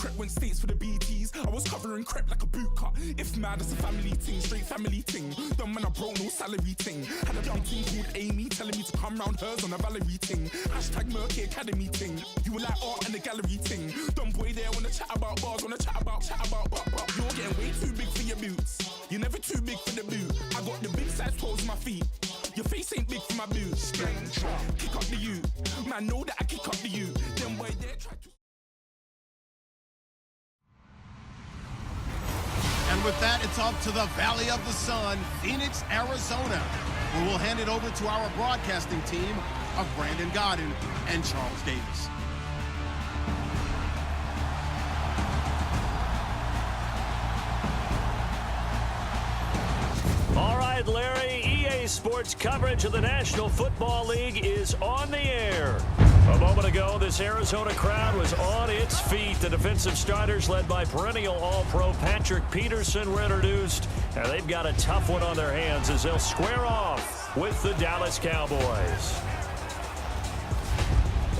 trip, went states for the BTs. I was covering crep like a boot cut. If mad, it's a family ting, straight family ting. Dumb man, I bro, no salary ting. Had a young ting called Amy, telling me to come round hers on a Valerie ting. Hashtag Murky Academy ting. You were like art and the gallery ting. Dumb boy there wanna chat about bars, wanna chat about. You're getting way too big for your boots. You're never too big for the boot. I got the big size toes on my feet. Your face ain't big for my boots. Kick up the you. Man, know that I kick up the you. Them boy there try to. And with that, it's off to the Valley of the Sun, Phoenix, Arizona, where we'll hand it over to our broadcasting team of Brandon Godden and Charles Davis. All right, Larry, EA Sports coverage of the National Football League is on the air. A moment ago, this Arizona crowd was on its feet. The defensive starters, led by perennial All-Pro Patrick Peterson, were introduced. And they've got a tough one on their hands as they'll square off with the Dallas Cowboys.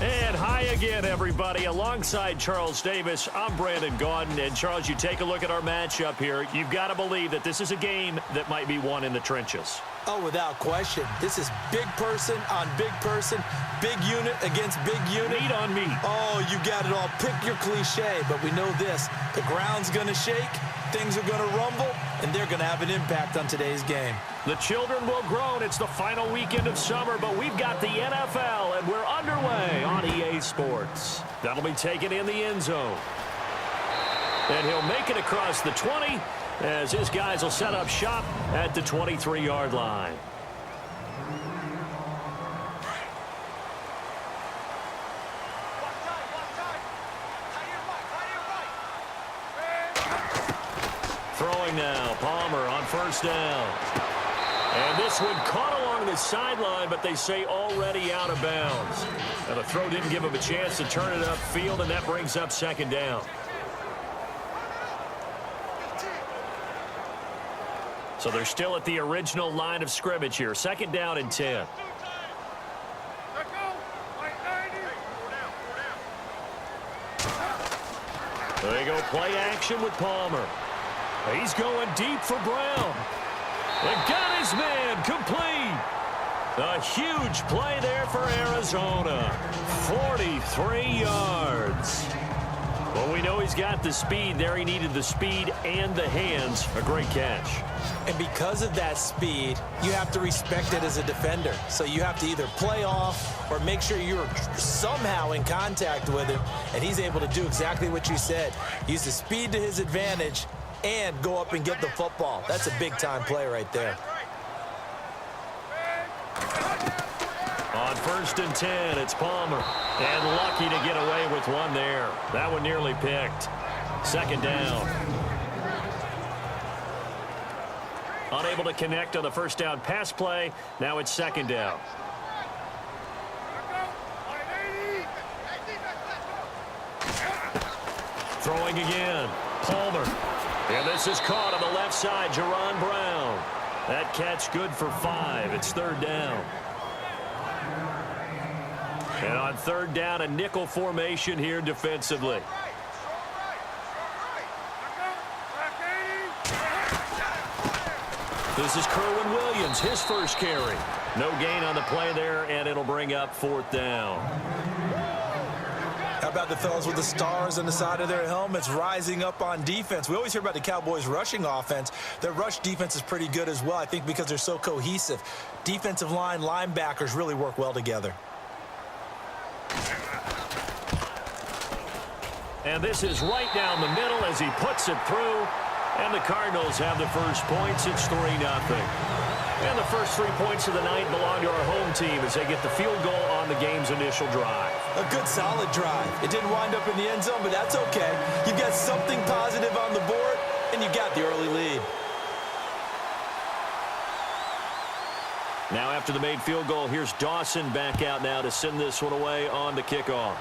And hi again, everybody. Alongside Charles Davis, I'm Brandon Gaudin. And, Charles, you take a look at our matchup here. You've got to believe that this is a game that might be won in the trenches. Oh, without question. This is big person on big person, big unit against big unit. Meat on meat. Oh, you got it all. Pick your cliche, but we know this. The ground's going to shake, things are going to rumble, and they're going to have an impact on today's game. The children will groan. It's the final weekend of summer, but we've got the NFL, and we're underway on EA Sports. That'll be taken in the end zone. And he'll make it across the 20 as his guys will set up shop at the 23-yard line. Throwing now, Palmer on first down. And this one caught along the sideline, but they say already out of bounds. And the throw didn't give him a chance to turn it upfield, and that brings up second down. So they're still at the original line of scrimmage here. Second down and 10. There you go, play action with Palmer. He's going deep for Brown. And got his man complete. A huge play there for Arizona. 43 yards. Well, we know he's got the speed there. He needed the speed and the hands. A great catch. And because of that speed, you have to respect it as a defender. So you have to either play off or make sure you're somehow in contact with him. And he's able to do exactly what you said. Use the speed to his advantage and go up and get the football. That's a big-time play right there. On first and 10, it's Palmer. And lucky to get away with one there. That one nearly picked. Second down. Unable to connect on the first down pass play. Now it's second down. Throwing again. Palmer. And this is caught on the left side. Jaron Brown. That catch good for 5. It's third down. And on third down, a nickel formation here defensively. This is Kerwin Williams, his first carry. No gain on the play there, and it'll bring up fourth down. How about the fellas with the stars on the side of their helmets rising up on defense? We always hear about the Cowboys' rushing offense. Their rush defense is pretty good as well, I think, because they're so cohesive. Defensive line, linebackers really work well together. And this is right down the middle as he puts it through. And the Cardinals have the first points. It's 3-0. And the first 3 points of the night belong to our home team as they get the field goal on the game's initial drive. A good, solid drive. It didn't wind up in the end zone, but that's okay. You got something positive on the board, and you got the early lead. Now after the made field goal, here's Dawson back out now to send this one away on the kickoff.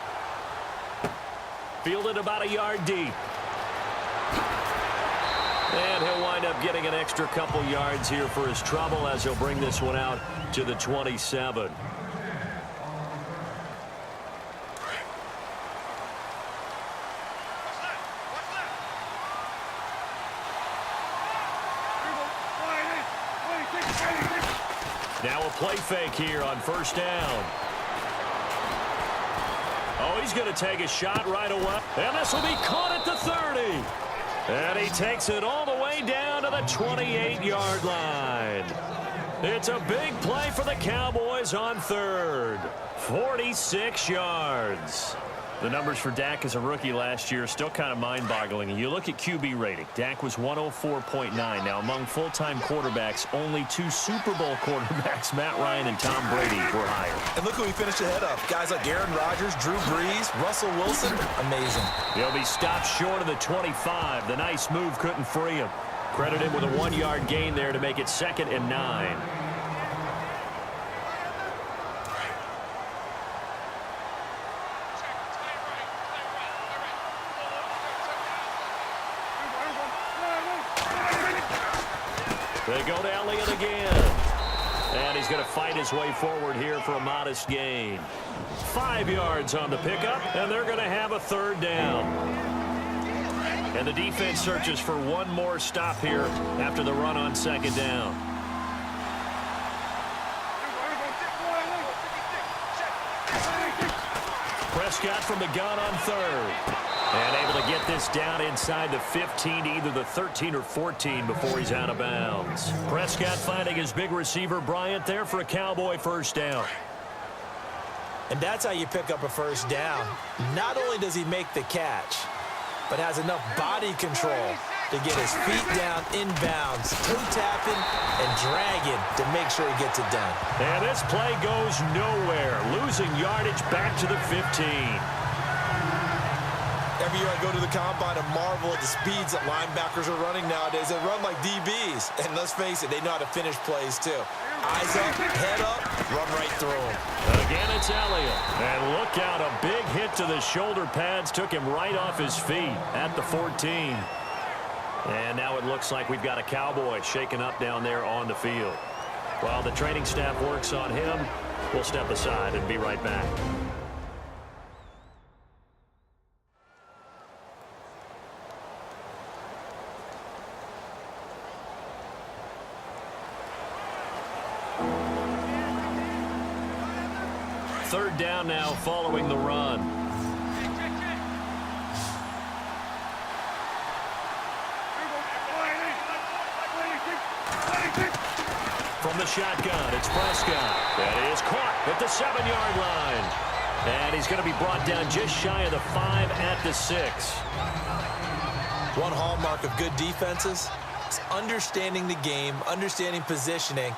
Fielded about a yard deep. And he'll wind up getting an extra couple yards here for his trouble as he'll bring this one out to the 27. Now a play fake here on first down. Oh, he's going to take a shot right away. And this will be caught at the 30. And he takes it all the way down to the 28-yard line. It's a big play for the Cowboys on third. 46 yards. The numbers for Dak as a rookie last year are still kind of mind-boggling. And you look at QB rating. Dak was 104.9. Now, among full-time quarterbacks, only 2 Super Bowl quarterbacks, Matt Ryan and Tom Brady, were higher. And look who he finished ahead of. Guys like Aaron Rodgers, Drew Brees, Russell Wilson. Amazing. He'll be stopped short of the 25. The nice move couldn't free him. Credit him with a 1-yard gain there to make it 2nd and 9. They go to Elliott again. And he's going to fight his way forward here for a modest gain. 5 yards on the pickup, and they're going to have a 3rd down. And the defense searches for one more stop here after the run on 2nd down. Prescott from the gun on 3rd. And able to get this down inside the 15 to either the 13 or 14 before he's out of bounds. Prescott finding his big receiver Bryant there for a Cowboy 1st down. And that's how you pick up a 1st down. Not only does he make the catch, but has enough body control to get his feet down inbounds, toe tapping and dragging to make sure he gets it done. And this play goes nowhere, losing yardage back to the 15. Every year I go to the combine and marvel at the speeds that linebackers are running nowadays. They run like DBs. And let's face it, they know how to finish plays too. Eyes up, head up, run right through them. Again, it's Elliott. And look out, a big hit to the shoulder pads took him right off his feet at the 14. And now it looks like we've got a Cowboy shaken up down there on the field. While the training staff works on him, we'll step aside and be right back. Third down now following the run. From the shotgun, it's Prescott. That is caught at the 7-yard line. And he's going to be brought down just shy of the 5 at the 6. One hallmark of good defenses is understanding the game, understanding positioning,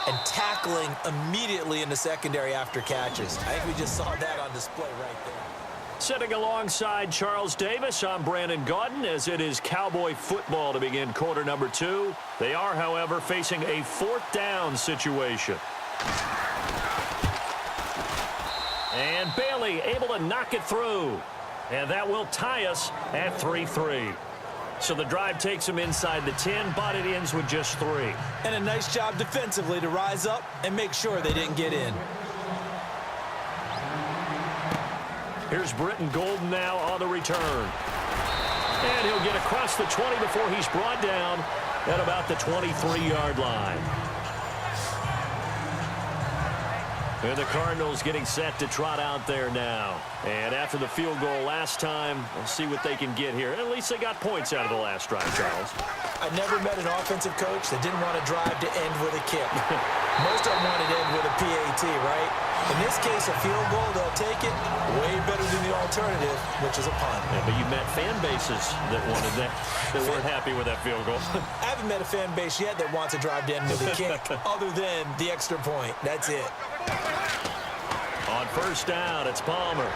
and tackling immediately in the secondary after catches. I think we just saw that on display right there. Sitting alongside Charles Davis, I'm Brandon Gaudin, as it is Cowboy football to begin quarter number 2. They are, however, facing a 4th down situation. And Bailey able to knock it through. And that will tie us at 3-3. So the drive takes them inside the 10, but it ends with just 3. And a nice job defensively to rise up and make sure they didn't get in. Here's Britton Golden now on the return. And he'll get across the 20 before he's brought down at about the 23-yard line. And the Cardinals getting set to trot out there now. And after the field goal last time, we'll see what they can get here. At least they got points out of the last drive, Charles. I never met an offensive coach that didn't want to drive to end with a kick. Most of them wanted to end with a PAT, right? In this case, a field goal, they'll take it way better than the alternative, which is a punt. Yeah, but you met fan bases that wanted that, that weren't happy with that field goal. I haven't met a fan base yet that wants to drive to end with a kick, other than the extra point. That's it. On first down, it's Palmer.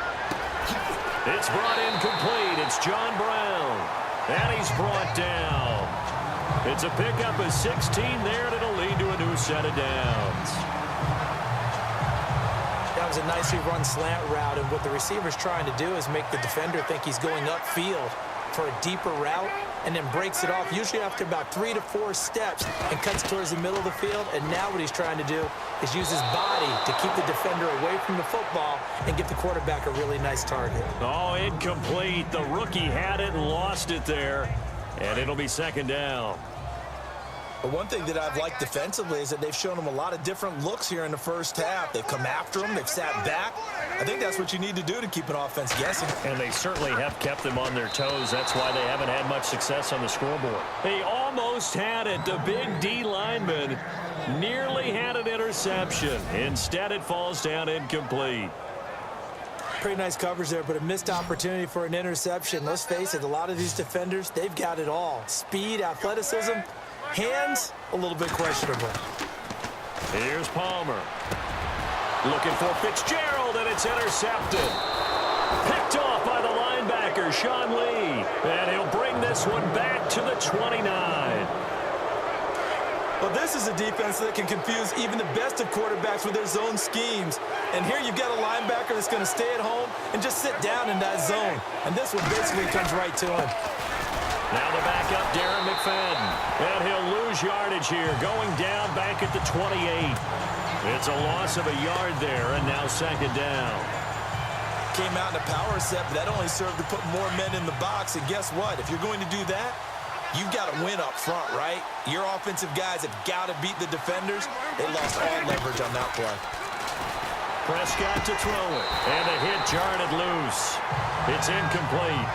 It's brought in complete. It's John Brown. And he's brought down. It's a pickup of 16 there, and it'll lead to a new set of downs. That was a nicely run slant route, and what the receiver's trying to do is make the defender think he's going upfield for a deeper route, and then breaks it off, usually after about 3 to 4 steps, and cuts towards the middle of the field. And now what he's trying to do is use his body to keep the defender away from the football and give the quarterback a really nice target. Oh, incomplete. The rookie had it and lost it there, and it'll be second down. But one thing that I've liked defensively is that they've shown them a lot of different looks here in the first half. They've come after them. They've sat back. I think that's what you need to do to keep an offense guessing. And they certainly have kept them on their toes. That's why they haven't had much success on the scoreboard. He almost had it. The big D lineman nearly had an interception. Instead, it falls down incomplete. Pretty nice coverage there, but a missed opportunity for an interception. Let's face it, a lot of these defenders, they've got it all. Speed, athleticism, hands, a little bit questionable. Here's Palmer. Looking for Fitzgerald, and it's intercepted. Picked off by the linebacker, Sean Lee. And he'll bring this one back to the 29. Well, this is a defense that can confuse even the best of quarterbacks with their zone schemes. And here you've got a linebacker that's going to stay at home and just sit down in that zone. And this one basically comes right to him. Now the backup, Darren McFadden. And he'll lose yardage here, going down back at the 28. It's a loss of a yard there, and now second down. Came out in a power set, but that only served to put more men in the box. And guess what? If you're going to do that, you've got to win up front, right? Your offensive guys have got to beat the defenders. They lost all leverage on that play. Prescott to throw it. And a hit jarred it loose. It's incomplete.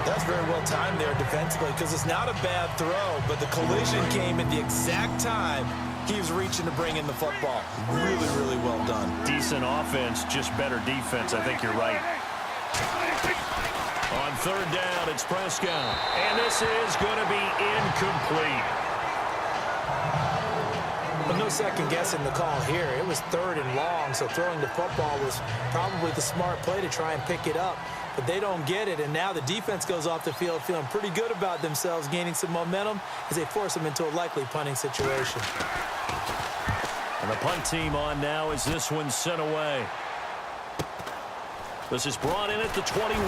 That's very well timed there defensively because it's not a bad throw, but the collision came at the exact time he was reaching to bring in the football. Really, really well done. Decent offense, just better defense. I think you're right. On third down, it's Prescott. And this is going to be incomplete. But no second guessing the call here. It was third and long, so throwing the football was probably the smart play to try and pick it up. But they don't get it, and now the defense goes off the field feeling pretty good about themselves, gaining some momentum as they force them into a likely punting situation. And the punt team on now as this one's sent away. This is brought in at the 21.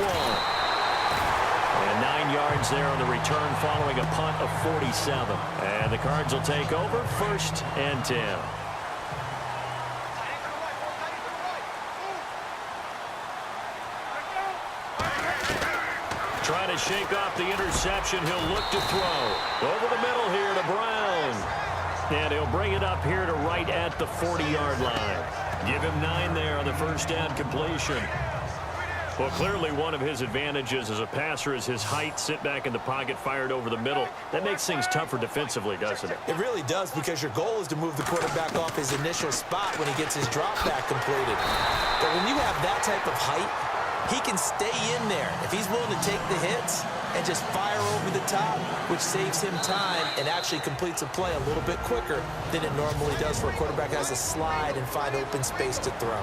And 9 yards there on the return following a punt of 47. And the Cards will take over, 1st and 10. Trying to shake off the interception. He'll look to throw. Over the middle here to Brown. And he'll bring it up here to right at the 40-yard line. Give him 9 there on the first down completion. Well, clearly one of his advantages as a passer is his height, sit back in the pocket, fired over the middle. That makes things tougher defensively, doesn't it? It really does, because your goal is to move the quarterback off his initial spot when he gets his drop back completed. But when you have that type of height, he can stay in there if he's willing to take the hits and just fire over the top, which saves him time and actually completes a play a little bit quicker than it normally does for a quarterback that has to slide and find open space to throw.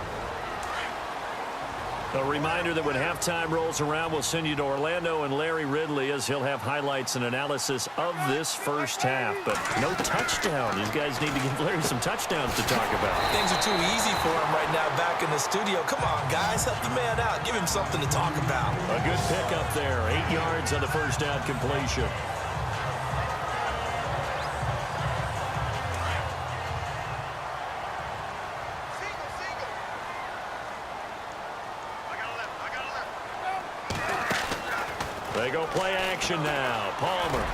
A reminder that when halftime rolls around, we'll send you to Orlando and Larry Ridley as he'll have highlights and analysis of this first half. But no touchdown. These guys need to give Larry some touchdowns to talk about. Things are too easy for him right now back in the studio. Come on, guys. Help the man out. Give him something to talk about. A good pickup there. 8 yards on the first down completion. They go play action now. Palmer.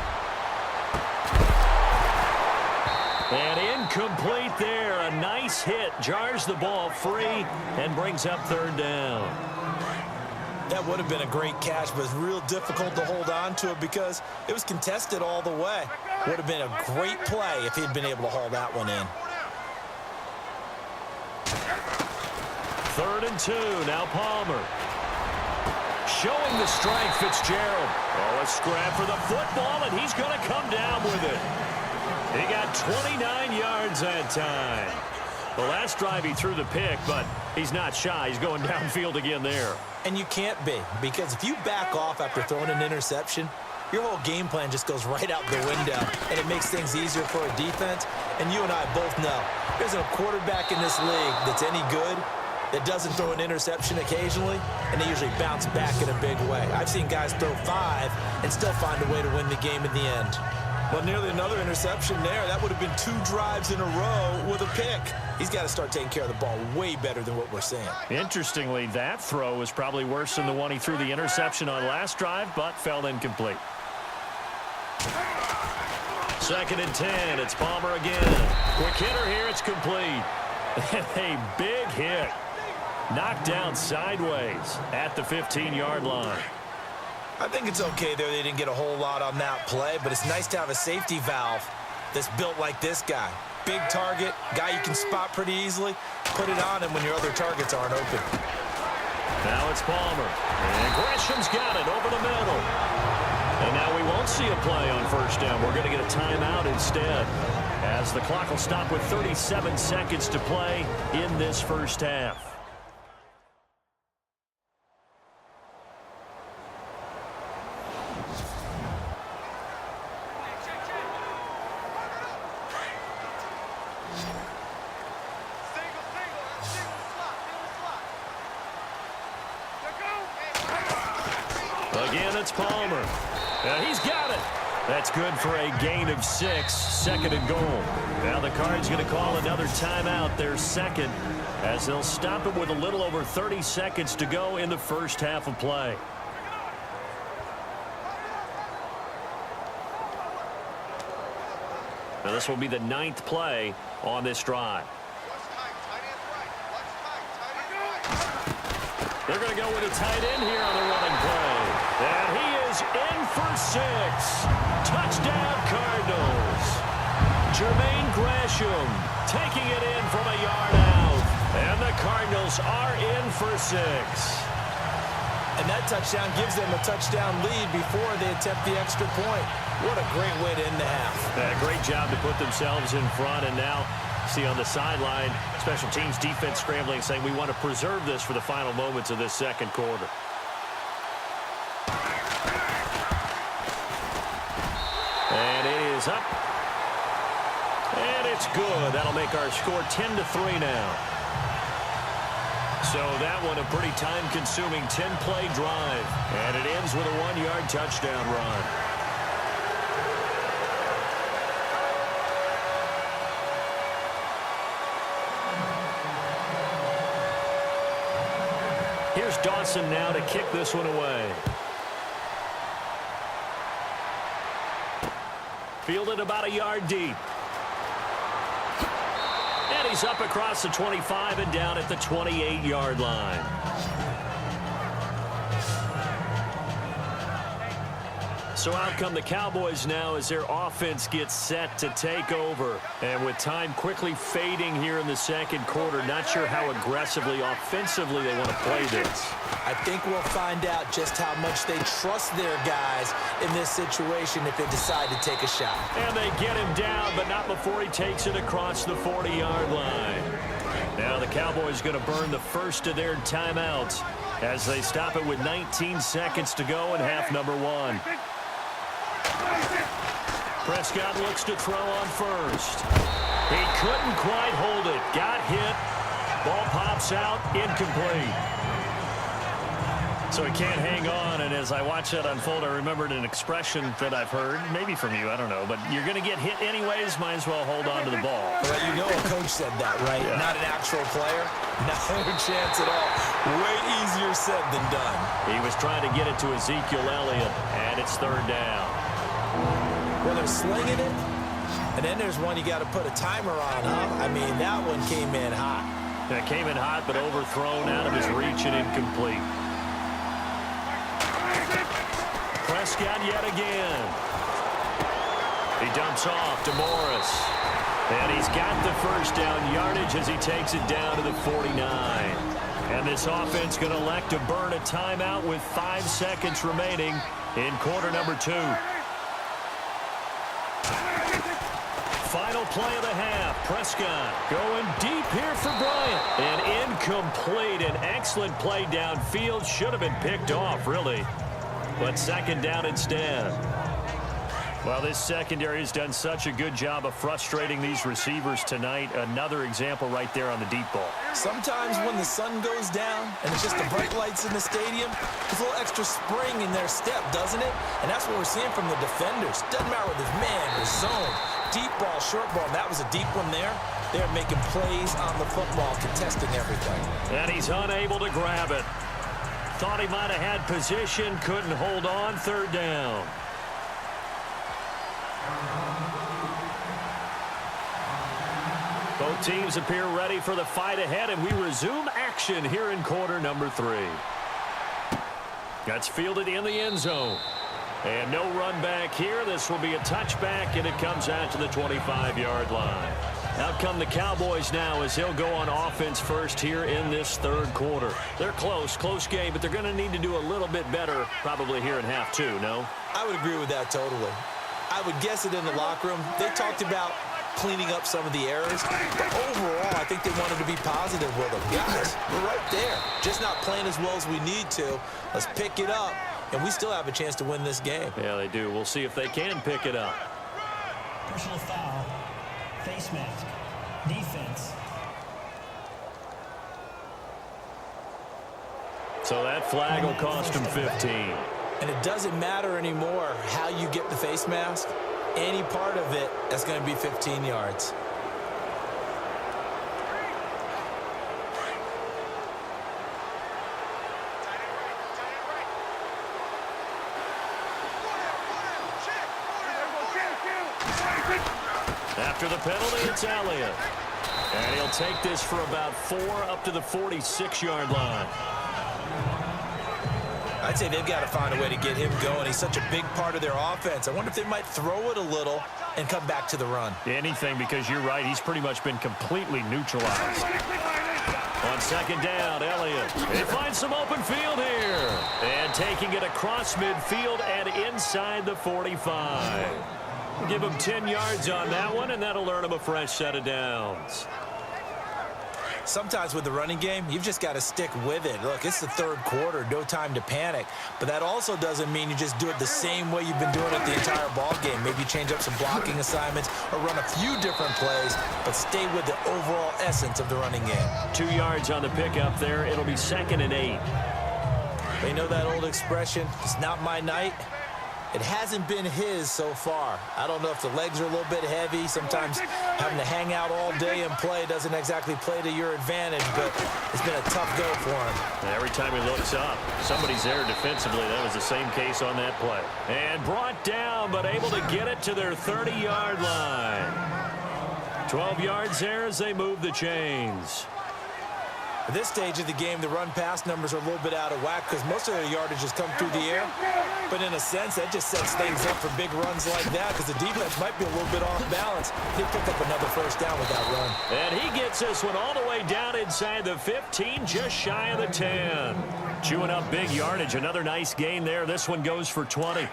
And incomplete there. A nice hit. Jars the ball free and brings up third down. That would have been a great catch, but it's real difficult to hold on to it because it was contested all the way. Would have been a great play if he'd been able to haul that one in. 3rd and 2. Now Palmer. Showing the strength, Fitzgerald. Oh, a scrap for the football, and he's going to come down with it. He got 29 yards that time. The last drive he threw the pick, but he's not shy. He's going downfield again there. And you can't be, because if you back off after throwing an interception, your whole game plan just goes right out the window, and it makes things easier for a defense. And you and I both know there's a quarterback in this league that's any good that doesn't throw an interception occasionally, and they usually bounce back in a big way. I've seen guys throw 5 and still find a way to win the game in the end. Well, nearly another interception there. That would have been 2 drives in a row with a pick. He's got to start taking care of the ball way better than what we're seeing. Interestingly, that throw was probably worse than the one he threw the interception on last drive, but fell incomplete. 2nd and 10. It's Palmer again. Quick hitter here. It's complete. A big hit. Knocked down sideways at the 15-yard line. I think it's okay there. They didn't get a whole lot on that play, but it's nice to have a safety valve that's built like this guy. Big target, guy you can spot pretty easily. Put it on him when your other targets aren't open. Now it's Palmer. And Gresham's got it over the middle. And now we won't see a play on first down. We're going to get a timeout instead, as the clock will stop with 37 seconds to play in this first half. Again, it's Palmer. He's got it. That's good for a gain of 6, 2nd and goal. Now the Cards going to call another timeout, their second, as they'll stop it with a little over 30 seconds to go in the first half of play. Now this will be the 9th play on this drive. They're going to go with a tight end here on the running play. And he is in for 6. Touchdown, Cardinals. Jermaine Gresham taking it in from a yard out. And the Cardinals are in for 6. And that touchdown gives them a touchdown lead before they attempt the extra point. What a great way to end the half. Great job to put themselves in front, and now see on the sideline, special teams defense scrambling, saying we want to preserve this for the final moments of this second quarter. And it is up. And it's good. That'll make our score 10-3 now. So that one a pretty time-consuming 10-play drive. And it ends with a 1-yard touchdown run. Here's Dawson now to kick this one away. Fielded about a yard deep. And he's up across the 25 and down at the 28-yard line. So out come the Cowboys now as their offense gets set to take over. And with time quickly fading here in the second quarter, not sure how aggressively, offensively they want to play this. I think we'll find out just how much they trust their guys in this situation if they decide to take a shot. And they get him down, but not before he takes it across the 40-yard line. Now the Cowboys going to burn the first of their timeouts as they stop it with 19 seconds to go in half number 1. Prescott looks to throw on first. He couldn't quite hold it. Got hit. Ball pops out. Incomplete. So he can't hang on, and as I watch that unfold, I remembered an expression that I've heard, maybe from you, I don't know, but you're going to get hit anyways, might as well hold on to the ball. Well, you know a coach said that, right? Yeah. Not an actual player. No chance at all. Way easier said than done. He was trying to get it to Ezekiel Elliott, and it's 3rd down. Well, they're slinging it, and then there's one you got to put a timer on, huh? I mean, that one came in hot. That came in hot, but overthrown out of his reach and incomplete. Prescott yet again. He dumps off to Morris. And he's got the first down yardage as he takes it down to the 49. And this offense going to elect to burn a timeout with 5 seconds remaining in quarter number 2. Final play of the half. Prescott going deep here for Bryant. And incomplete. An excellent play downfield. Should have been picked off, really. But 2nd down instead. Well, this secondary has done such a good job of frustrating these receivers tonight. Another example right there on the deep ball. Sometimes when the sun goes down and it's just the bright lights in the stadium, there's a little extra spring in their step, doesn't it? And that's what we're seeing from the defenders. Doesn't matter whether it's man or zone. Deep ball, short ball. That was a deep one there. They're making plays on the football, contesting everything. And he's unable to grab it. Thought he might have had position, couldn't hold on. 3rd down. Both teams appear ready for the fight ahead, and we resume action here in quarter number 3. That's fielded in the end zone. And no run back here. This will be a touchback, and it comes out to the 25-yard line. Out come the Cowboys now as he'll go on offense first here in this third quarter. They're close game, but they're going to need to do a little bit better probably here in half 2, no? I would agree with that totally. I would guess it in the locker room. They talked about cleaning up some of the errors, but overall, I think they wanted to be positive with them. Guys, we're right there. Just not playing as well as we need to. Let's pick it up, and we still have a chance to win this game. Yeah, they do. We'll see if they can pick it up. Personal foul. Face mask. Defense. So that flag will cost him 15. And it doesn't matter anymore how you get the face mask. Any part of it, that's going to be 15 yards. After the penalty, it's Elliott. And he'll take this for about 4 up to the 46-yard line. I'd say they've got to find a way to get him going. He's such a big part of their offense. I wonder if they might throw it a little and come back to the run. Anything, because you're right. He's pretty much been completely neutralized. On second down, Elliott. He finds some open field here. And taking it across midfield and inside the 45. Give him 10 yards on that one, and that'll earn him a fresh set of downs. Sometimes with the running game, you've just got to stick with it. Look, it's the third quarter, no time to panic. But that also doesn't mean you just do it the same way you've been doing it the entire ball game. Maybe change up some blocking assignments or run a few different plays, but stay with the overall essence of the running game. 2 yards on the pickup there. It'll be 2nd and 8. They know that old expression, it's not my night. It hasn't been his so far. I don't know if the legs are a little bit heavy. Sometimes having to hang out all day and play doesn't exactly play to your advantage, but it's been a tough go for him. Every time he looks up, somebody's there defensively. That was the same case on that play. And brought down, but able to get it to their 30-yard line. 12 yards there as they move the chains. At this stage of the game, the run-pass numbers are a little bit out of whack because most of their yardage has come through the air. But in a sense, that just sets things up for big runs like that because the defense might be a little bit off balance. They pick up another first down with that run. And he gets this one all the way down inside the 15, just shy of the 10. Chewing up big yardage. Another nice gain there. This one goes for 20.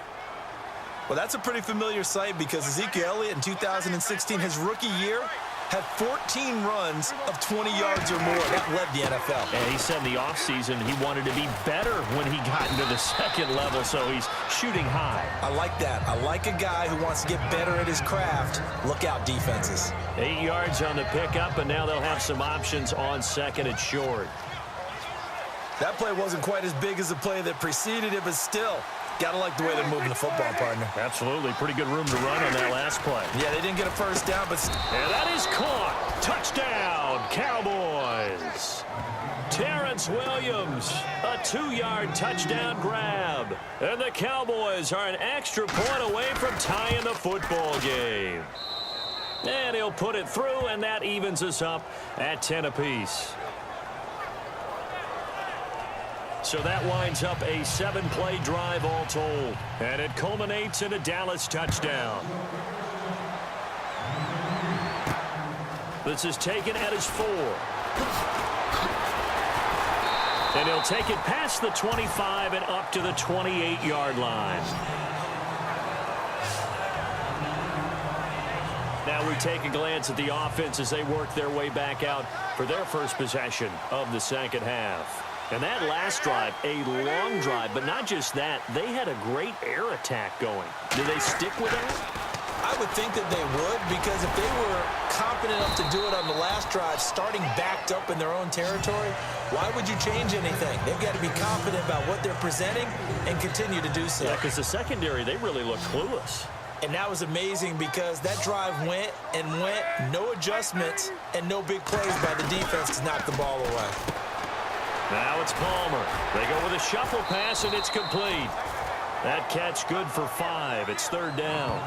Well, that's a pretty familiar sight because Ezekiel Elliott in 2016, his rookie year, had 14 runs of 20 yards or more. That led the NFL. And he said in the offseason he wanted to be better when he got into the second level, so he's shooting high. I like that. I like a guy who wants to get better at his craft. Look out, defenses. 8 yards on the pickup, and now they'll have some options on second and short. That play wasn't quite as big as the play that preceded it, but still, gotta like the way they're moving the football, partner. Absolutely. Pretty good room to run on that last play. Yeah, they didn't get a first down, but... And that is caught. Touchdown, Cowboys. Terrence Williams, a 2-yard touchdown grab. And the Cowboys are an extra point away from tying the football game. And he'll put it through, and that evens us up at 10 apiece. So that winds up a 7-play drive all told. And it culminates in a Dallas touchdown. This is taken at his 4. And he'll take it past the 25 and up to the 28-yard line. Now we take a glance at the offense as they work their way back out for their first possession of the second half. And that last drive, a long drive, but not just that, they had a great air attack going. Do they stick with that? I would think that they would, because if they were confident enough to do it on the last drive, starting backed up in their own territory, why would you change anything? They've got to be confident about what they're presenting and continue to do so. Yeah, because the secondary, they really look clueless. And that was amazing because that drive went and went, no adjustments, and no big plays by the defense to knock the ball away. Now it's Palmer. They go with a shuffle pass, and it's complete. That catch good for 5. It's third down.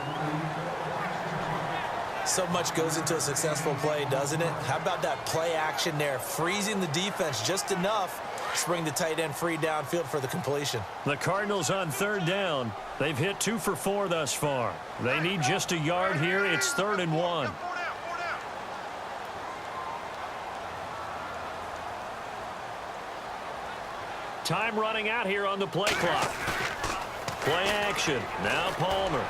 So much goes into a successful play, doesn't it? How about that play action there, freezing the defense just enough to bring the tight end free downfield for the completion. The Cardinals on third down. They've hit 2 for 4 thus far. They need just a yard here. It's 3rd and 1. Time running out here on the play clock. Play action. Now Palmer.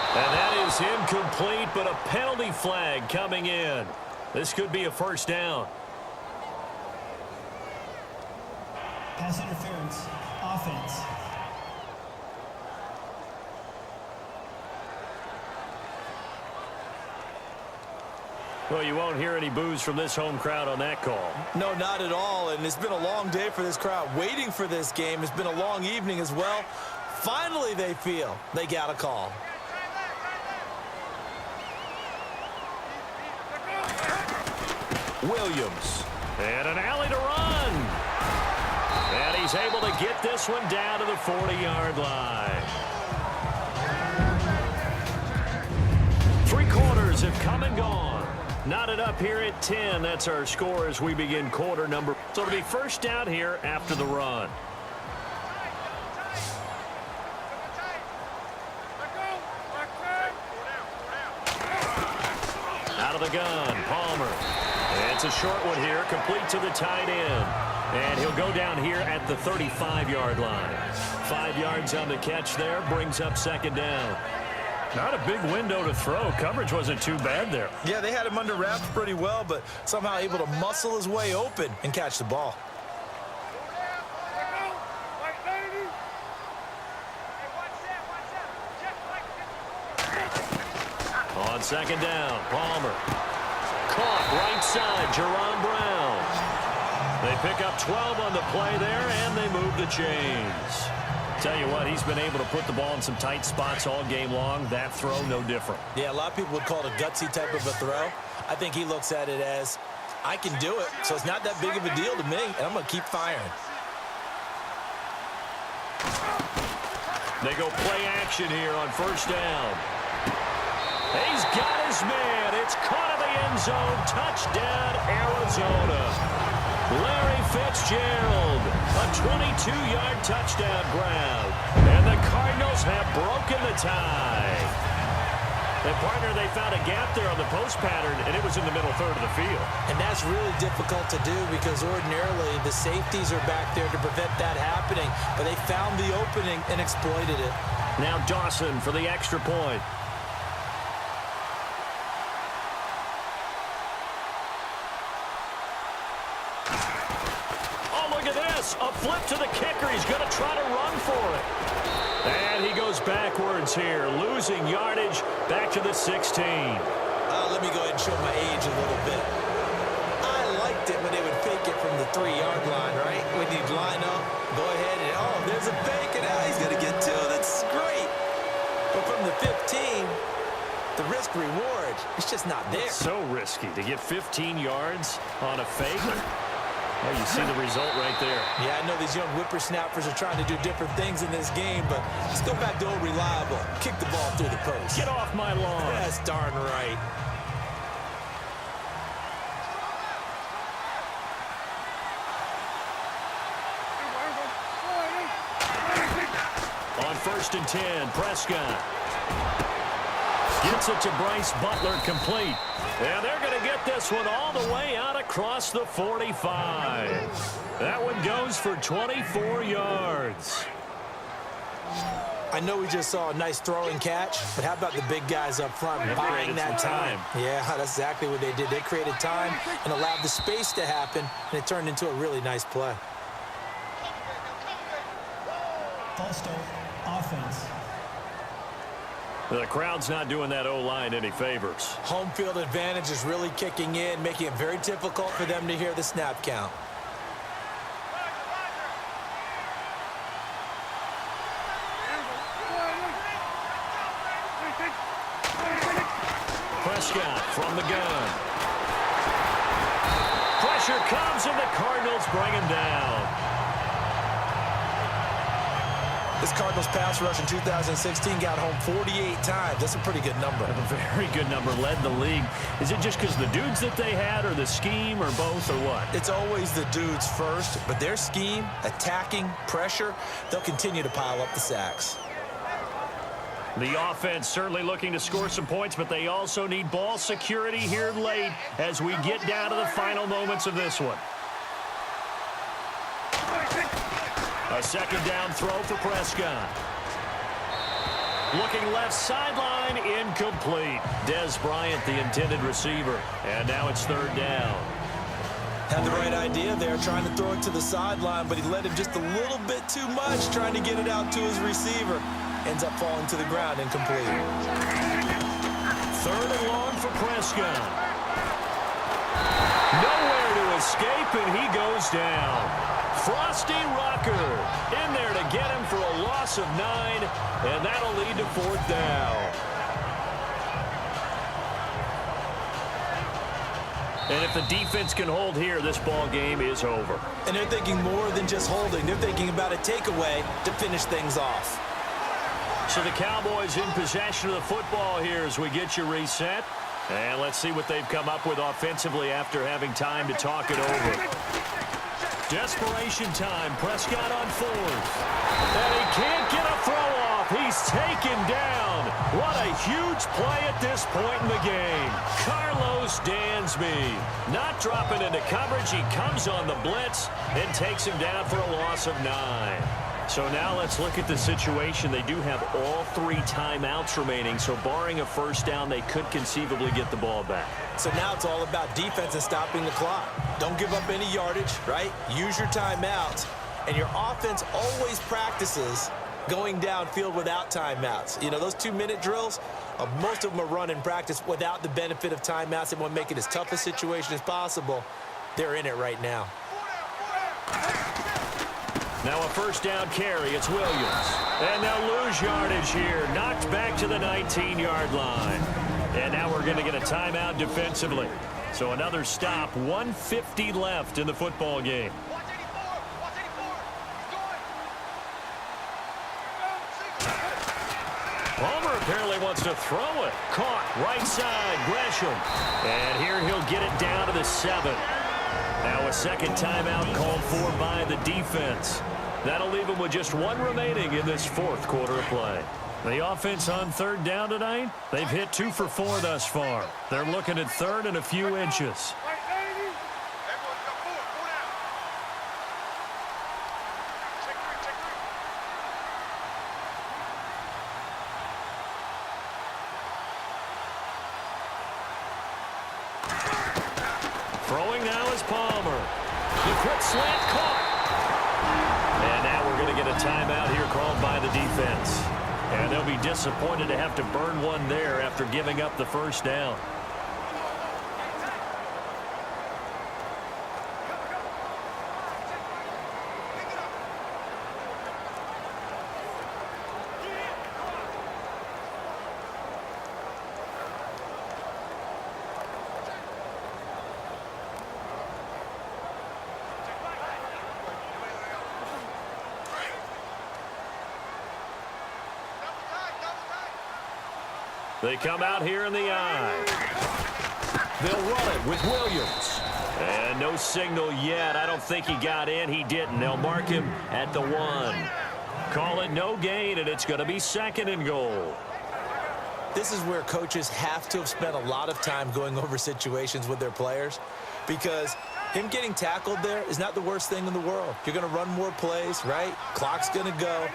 And that is incomplete, but a penalty flag coming in. This could be a first down. Pass interference. Offense. Well, you won't hear any boos from this home crowd on that call. No, not at all, and it's been a long day for this crowd waiting for this game. It's been a long evening as well. Finally, they feel they got a call. Williams. And an alley to run. And he's able to get this one down to the 40-yard line. 3 quarters have come and gone. Knotted up here at 10. That's our score as we begin quarter number. So it'll be first down here after the run. Out of the gun, Palmer. It's a short one here, complete to the tight end. And he'll go down here at the 35-yard line. 5 yards on the catch there, brings up second down. Not a big window to throw. Coverage wasn't too bad there. Yeah, they had him under wraps pretty well, but somehow able to muscle his way open and catch the ball. On second down, Palmer. Caught right side, Jerron Brown. They pick up 12 on the play there, and they move the chains. Tell you what, he's been able to put the ball in some tight spots all game long. That throw, no different. Yeah, a lot of people would call it a gutsy type of a throw. I think he looks at it as, I can do it, so it's not that big of a deal to me, and I'm going to keep firing. They go play action here on first down. He's got his man. It's caught in the end zone. Touchdown, Arizona. Larry Fitzgerald, a 22-yard touchdown grab. And the Cardinals have broken the tie. And, partner, they found a gap there on the post pattern, and it was in the middle third of the field. And that's really difficult to do because ordinarily the safeties are back there to prevent that happening. But they found the opening and exploited it. Now Dawson for the extra point. A flip to the kicker. He's going to try to run for it. And he goes backwards here, losing yardage back to the 16. Let me go ahead and show my age a little bit. I liked it when they would fake it from the 3-yard line, right? When you'd line up, go ahead and, oh, there's a fake, and now he's going to get 2. That's great. But from the 15, the risk-reward, it's just not there. It's so risky to get 15 yards on a fake. Well, you see the result right there. Yeah, I know these young whippersnappers are trying to do different things in this game, but let's go back to old reliable. Kick the ball through the post. Get off my lawn. That's darn right. On 1st and 10, Prescott gets it to Bryce Butler, complete. And they're going to get this one all the way out across the 45. That one goes for 24 yards. I know we just saw a nice throwing catch, but how about the big guys up front buying that time? Yeah, that's exactly what they did. They created time and allowed the space to happen, and it turned into a really nice play. False start. Offense. The crowd's not doing that O-line any favors. Home field advantage is really kicking in, making it very difficult for them to hear the snap count. Prescott from the gun. Pressure comes, and the Cardinals bring him down. This Cardinals pass rush in 2016 got home 48 times. That's a pretty good number. A very good number, led the league. Is it just because the dudes that they had, or the scheme, or both, or what? It's always the dudes first, but their scheme, attacking, pressure, they'll continue to pile up the sacks. The offense certainly looking to score some points, but they also need ball security here late as we get down to the final moments of this one. A second down throw for Prescott. Looking left sideline, incomplete. Des Bryant, the intended receiver. And now it's third down. Had the right idea there, trying to throw it to the sideline, but he led him just a little bit too much, trying to get it out to his receiver. Ends up falling to the ground, incomplete. Third and long for Prescott. Nowhere to escape, and he goes down. Frosty Rocker in there to get him for a loss of 9, and that'll lead to fourth down. And if the defense can hold here, this ball game is over. And they're thinking more than just holding. They're thinking about a takeaway to finish things off. So the Cowboys in possession of the football here as we get you reset. And let's see what they've come up with offensively after having time to talk it over. Desperation time. Prescott on fourth. And he can't get a throw off. He's taken down. What a huge play at this point in the game. Carlos Dansby not dropping into coverage. He comes on the blitz and takes him down for a loss of 9. So now let's look at the situation. They do have all 3 timeouts remaining, so barring a first down, they could conceivably get the ball back. So now it's all about defense and stopping the clock. Don't give up any yardage, right? Use your timeouts. And your offense always practices going downfield without timeouts. You know, those 2-minute drills, most of them are run in practice without the benefit of timeouts. They want to make it as tough a situation as possible. They're in it right now. Now a first down carry. It's Williams. And they'll lose yardage here. Knocked back to the 19-yard line. And now we're going to get a timeout defensively. So another stop. 1:50 left in the football game. Palmer apparently wants to throw it. Caught right side. Gresham. And here he'll get it down to the 7. Now a second timeout called for by the defense. That'll leave them with just 1 remaining in this fourth quarter of play. The offense on third down tonight, they've hit 2 for 4 thus far. They're looking at third and a few inches. Throwing now is Palmer. The quick slant caught. And now we're going to get a timeout here called by the defense. And they'll be disappointed to have to burn one there after giving up the first down. They come out here in the eye. They'll run it with Williams. And no signal yet. I don't think he got in. He didn't. They'll mark him at the 1. Call it no gain, and it's going to be second and goal. This is where coaches have to have spent a lot of time going over situations with their players, because him getting tackled there is not the worst thing in the world. You're going to run more plays, right? Clock's going to go.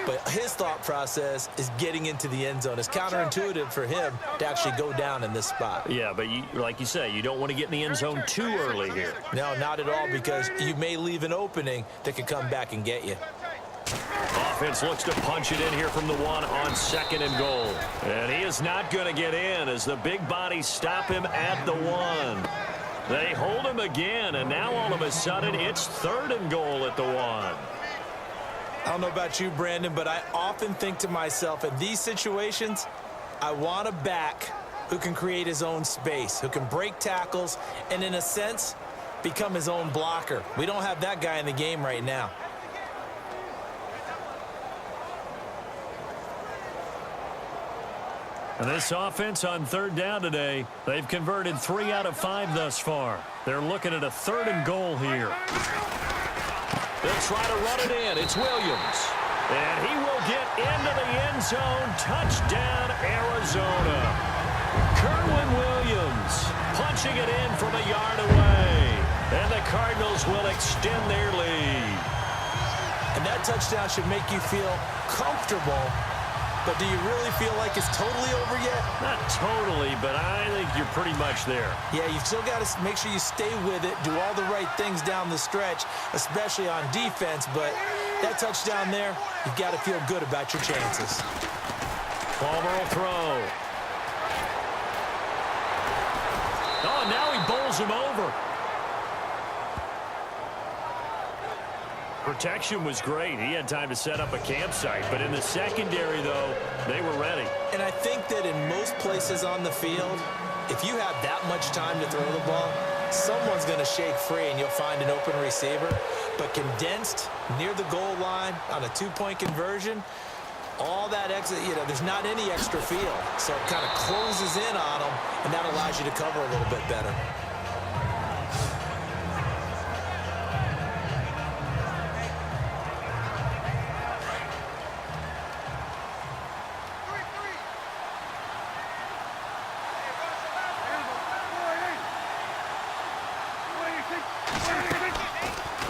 But his thought process is getting into the end zone. It's counterintuitive for him to actually go down in this spot. Yeah, but like you say, you don't want to get in the end zone too early here. No, not at all, because you may leave an opening that could come back and get you. Offense looks to punch it in here from the 1 on second and goal. And he is not going to get in as the big bodies stop him at the 1. They hold him again, and now all of a sudden it's third and goal at the 1. I don't know about you, Brandon, but I often think to myself, in these situations, I want a back who can create his own space, who can break tackles, and in a sense, become his own blocker. We don't have that guy in the game right now. And this offense on third down today, they've converted 3 out of 5 thus far. They're looking at a 3rd and goal here. They'll try to run it in. It's Williams. And he will get into the end zone. Touchdown, Arizona. Kerwin Williams punching it in from a yard away. And the Cardinals will extend their lead. And that touchdown should make you feel comfortable. But do you really feel like it's totally over yet? Not totally, but I think you're pretty much there. Yeah, you've still got to make sure you stay with it, do all the right things down the stretch, especially on defense. But that touchdown there, you've got to feel good about your chances. Palmer will throw. Oh, now he bowls him over. Protection was great. He had time to set up a campsite. But in the secondary, though, they were ready. And I think that in most places on the field, if you have that much time to throw the ball, someone's going to shake free and you'll find an open receiver. But condensed near the goal line on a 2-point conversion, all that extra, there's not any extra field. So it kind of closes in on them, and that allows you to cover a little bit better.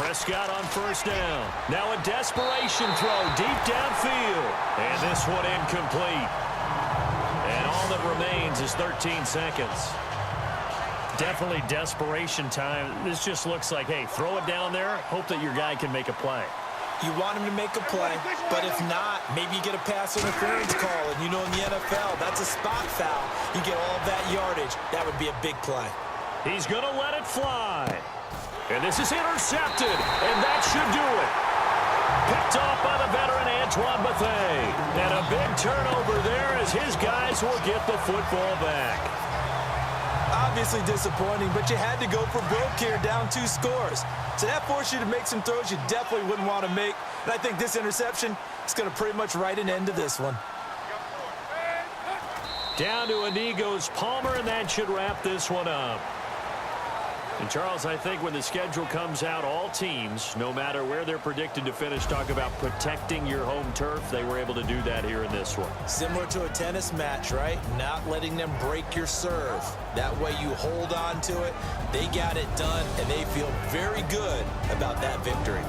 Prescott on first down. Now a desperation throw deep downfield. And this one incomplete. And all that remains is 13 seconds. Definitely desperation time. This just looks like, hey, throw it down there. Hope that your guy can make a play. You want him to make a play, but if not, maybe you get a pass interference call. And in the NFL, that's a spot foul. You get all of that yardage. That would be a big play. He's going to let it fly. And this is intercepted, and that should do it. Picked off by the veteran Antoine Bethea. And a big turnover there as his guys will get the football back. Obviously disappointing, but you had to go for broke here, down 2 scores. So that forced you to make some throws you definitely wouldn't want to make. And I think this interception is going to pretty much write an end to this one. Down to a knee goes Palmer, and that should wrap this one up. And, Charles, I think when the schedule comes out, all teams, no matter where they're predicted to finish, talk about protecting your home turf. They were able to do that here in this one. Similar to a tennis match, right? Not letting them break your serve. That way you hold on to it. They got it done, and they feel very good about that victory.